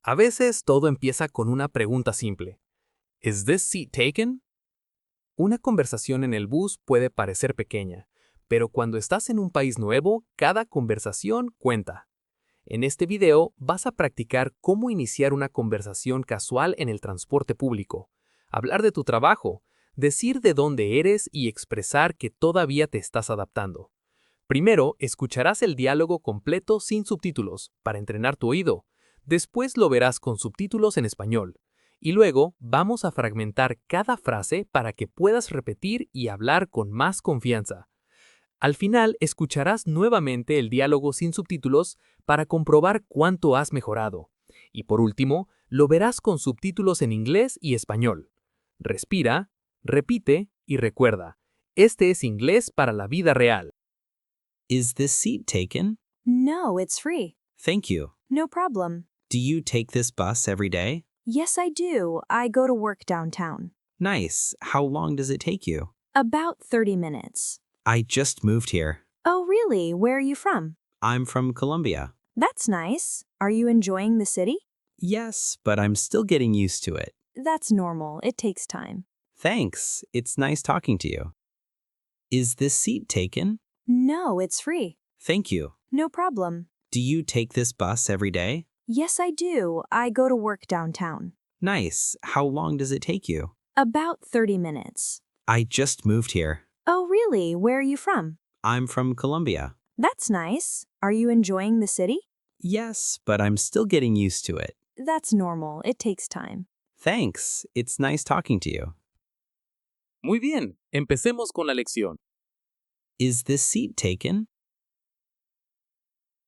A veces todo empieza con una pregunta simple. ¿Is this seat taken? Una conversación en el bus puede parecer pequeña, pero cuando estás en un país nuevo, cada conversación cuenta. En este video vas a practicar cómo iniciar una conversación casual en el transporte público, hablar de tu trabajo, decir de dónde eres y expresar que todavía te estás adaptando. Primero, escucharás el diálogo completo sin subtítulos para entrenar tu oído. Después lo verás con subtítulos en español. Y luego vamos a fragmentar cada frase para que puedas repetir y hablar con más confianza. Al final, escucharás nuevamente el diálogo sin subtítulos para comprobar cuánto has mejorado. Y por último, lo verás con subtítulos en inglés y español. Respira, repite y recuerda. Este es inglés para la vida real. Is this seat taken? No, it's free. Thank you. No problem. Do you take this bus every day? Yes, I do. I go to work downtown. Nice. How long does it take you? About 30 minutes. I just moved here. Oh, really? Where are you from? I'm from Colombia. That's nice. Are you enjoying the city? Yes, but I'm still getting used to it. That's normal. It takes time. Thanks. It's nice talking to you. Is this seat taken? No, it's free. Thank you. No problem. Do you take this bus every day? Yes, I do. I go to work downtown. Nice. How long does it take you? About 30 minutes. I just moved here. Oh, really? Where are you from? I'm from Colombia. That's nice. Are you enjoying the city? Yes, but I'm still getting used to it. That's normal. It takes time. Thanks. It's nice talking to you. Muy bien, empecemos con la lección. Is this seat taken?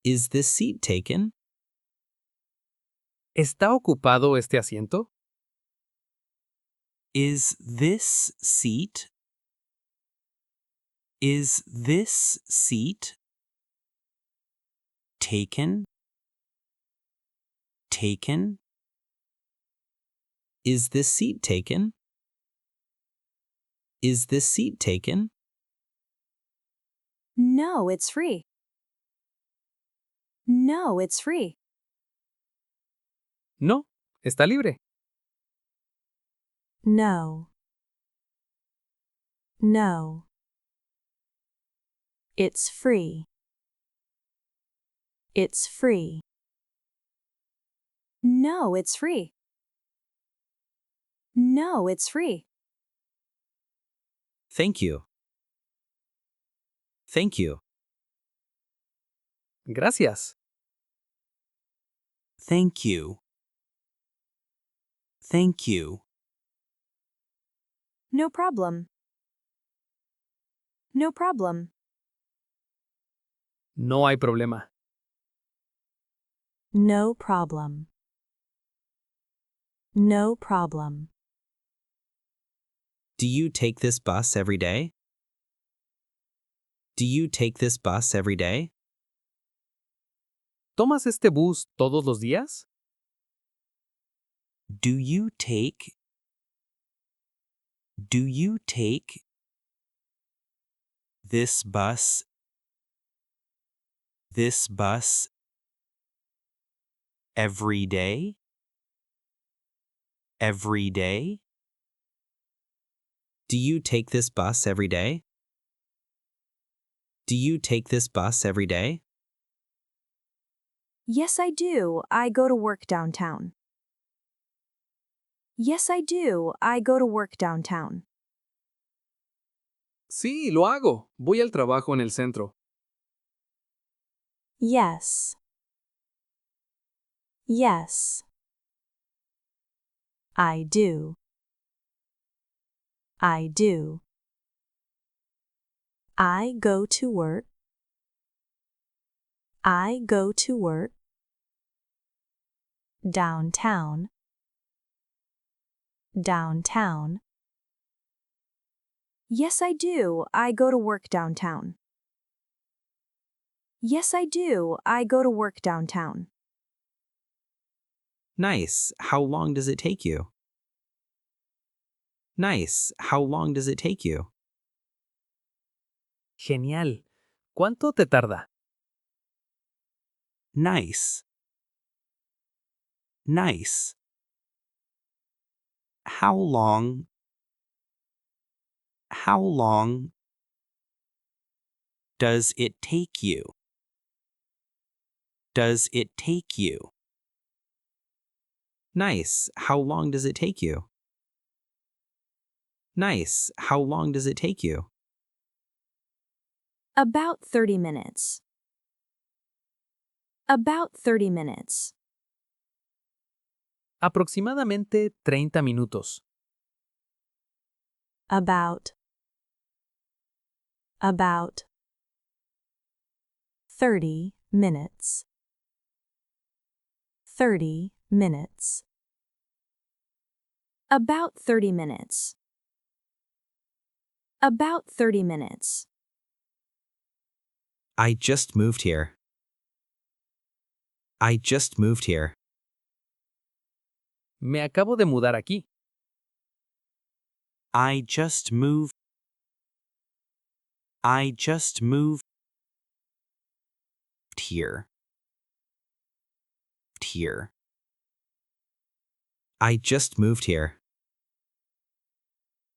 Is this seat taken? ¿Está ocupado este asiento? Is this seat? Is this seat taken? Taken? Is this seat taken? Is this seat taken? No, it's free. No, it's free. No, está libre. No. No. It's free. It's free. No, it's free. No, it's free. Thank you. Thank you. Gracias. Thank you. Thank you. No problem. No problem. No hay problema. No problem. No problem. Do you take this bus every day? Do you take this bus every day? ¿Tomas este bus todos los días? Do you take this bus every day? Every day? Do you take this bus every day? Do you take this bus every day? Yes, I do. I go to work downtown. Yes, I do. I go to work downtown. Sí, lo hago. Voy al trabajo en el centro. Yes. Yes. I do. I do. I go to work. I go to work. Downtown. Downtown. Yes, I do. I go to work downtown. Yes, I do. I go to work downtown. Nice. How long does it take you? Nice. How long does it take you? Genial. ¿Cuánto te tarda? Nice. Nice. How long does it take you? Does it take you? Nice. How long does it take you? Nice. How long does it take you? About 30 minutes. About 30 minutes. Aproximadamente 30 minutos. About 30 minutes. 30 minutes. About 30 minutes. About 30 minutes. I just moved here. I just moved here. Me acabo de mudar aquí. I just moved here. Here. I just moved here.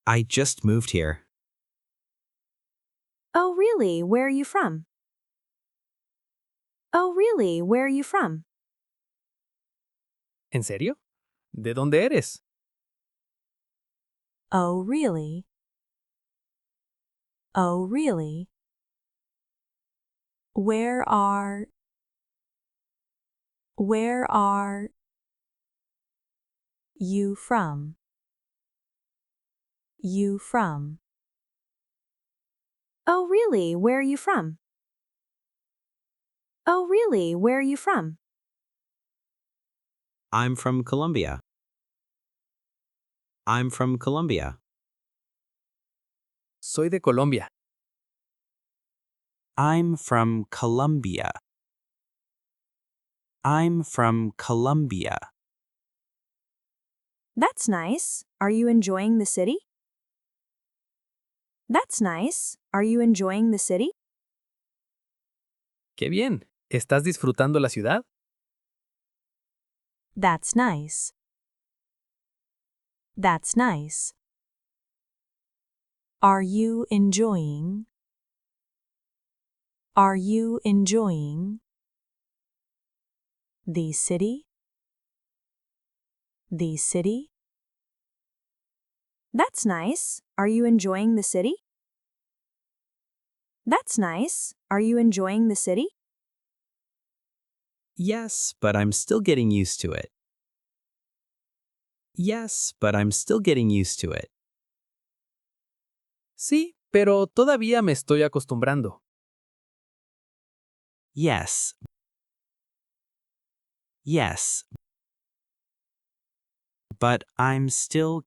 I just moved here. Oh, really? Where are you from? Oh, really? Where are you from? ¿En serio? ¿De dónde eres? Oh, really? Oh, really? Where are you from? You from? Oh, really? Where are you from? Oh, really? Where are you from? I'm from Colombia. I'm from Colombia. Soy de Colombia. I'm from Colombia. I'm from Colombia. That's nice. Are you enjoying the city? That's nice. Are you enjoying the city? ¡Qué bien! ¿Estás disfrutando la ciudad? That's nice. That's nice. Are you enjoying? Are you enjoying the city? The city? That's nice. Are you enjoying the city? That's nice. Are you enjoying the city? Yes, but I'm still getting used to it. Yes, but I'm still getting used to it. Sí, pero todavía me estoy acostumbrando. Yes. Yes. But I'm still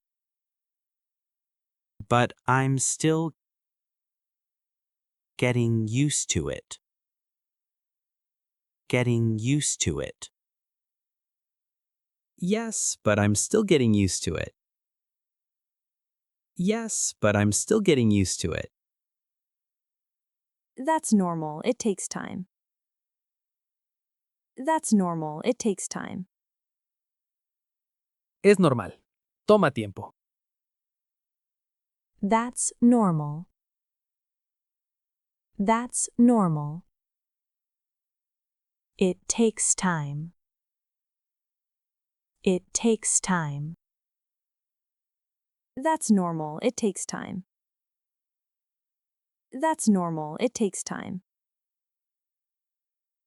getting used to it. Getting used to it. Yes, but I'm still getting used to it. Yes, but I'm still getting used to it. That's normal. It takes time. That's normal. It takes time. Es normal. Toma tiempo. That's normal. That's normal. It takes time. It takes time. That's normal. It takes time. That's normal. It takes time.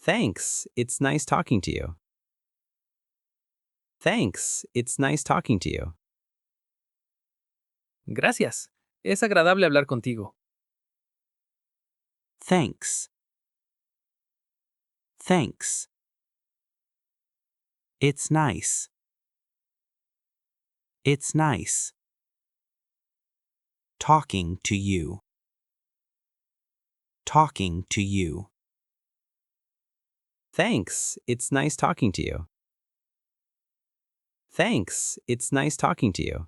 Thanks. It's nice talking to you. Thanks. It's nice talking to you. Gracias. Es agradable hablar contigo. Thanks. Thanks. It's nice. It's nice. Talking to you. Talking to you. Thanks. It's nice talking to you. Thanks. It's nice talking to you.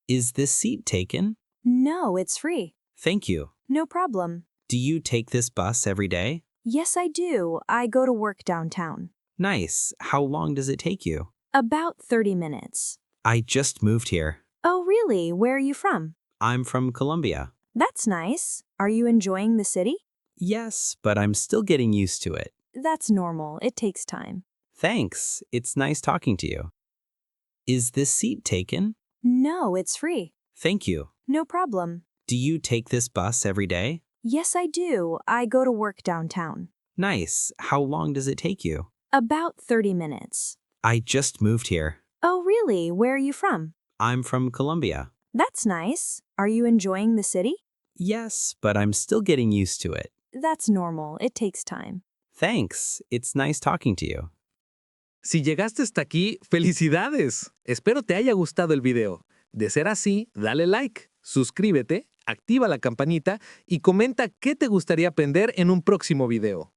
Is this seat taken? No, it's free. Thank you. No problem. Do you take this bus every day? Yes, I do. I go to work downtown. Nice. How long does it take you? About 30 minutes. I just moved here. Oh, really? Where are you from? I'm from Colombia. That's nice. Are you enjoying the city? Yes, but I'm still getting used to it. That's normal. It takes time. Thanks. It's nice talking to you. Is this seat taken? No, it's free. Thank you. No problem. Do you take this bus every day? Yes, I do. I go to work downtown. Nice. How long does it take you? About 30 minutes. I just moved here. Oh, really? Where are you from? I'm from Colombia. That's nice. Are you enjoying the city? Yes, but I'm still getting used to it. That's normal. It takes time. Thanks. It's nice talking to you. Si llegaste hasta aquí, ¡felicidades! Espero te haya gustado el video. De ser así, dale like, suscríbete, activa la campanita y comenta qué te gustaría aprender en un próximo video.